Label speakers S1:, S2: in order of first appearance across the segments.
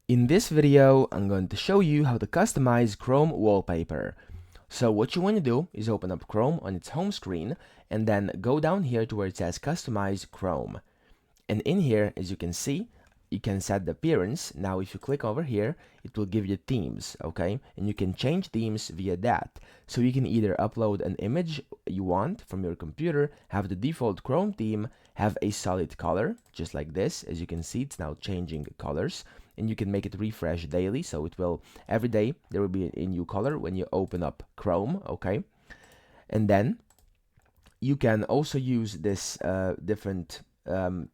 S1: In this video, I'm going to show you how to customize Chrome wallpaper. So what you want to do is open up Chrome on its home screen and then go down here to where it says Customize Chrome. And in here, as you can see, you can set the appearance. Now if you click over here, it will give you themes, okay? And you can change themes via that. So you can either upload an image you want from your computer, have the default Chrome theme, have a solid color, just like this. As you can see, it's now changing colors. And you can make it refresh daily, so it will, every day, there will be a new color when you open up Chrome, okay? And then you can also use this different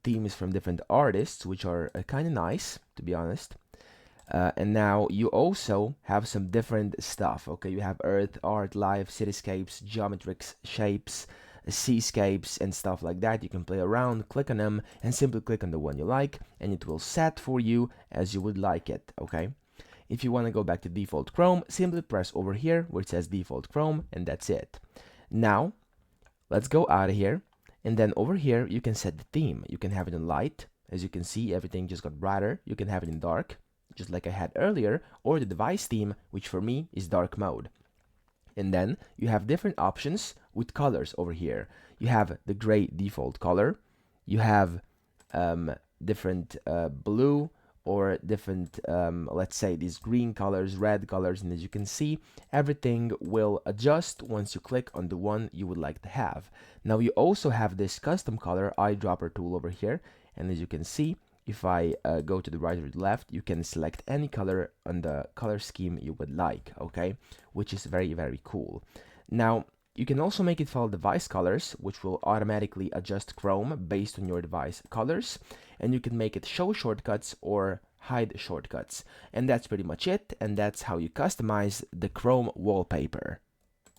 S1: themes from different artists, which are kind of nice, to be honest. And now you also have some different stuff, okay? You have earth, art, life, cityscapes, geometric shapes, seascapes, and stuff like that. You can play around, click on them, and simply click on the one you like, and it will set for you as you would like it, okay? If you want to go back to default Chrome, simply press over here where it says default Chrome, and that's it. Now, let's go out of here, and then over here you can set the theme. You can have it in light. As you can see, everything just got brighter. You can have it in dark, just like I had earlier, or the device theme, which for me is dark mode. And then you have different options with colors over here. You have the gray default color. You have different blue, or different, let's say, these green colors, red colors, and as you can see, everything will adjust once you click on the one you would like to have. Now you also have this custom color eyedropper tool over here, and as you can see, if I go to the right or the left, you can select any color on the color scheme you would like, okay, which is very, very cool. Now you can also make it follow device colors, which will automatically adjust Chrome based on your device colors, and you can make it show shortcuts or hide shortcuts. And that's pretty much it, and that's how you customize the Chrome wallpaper.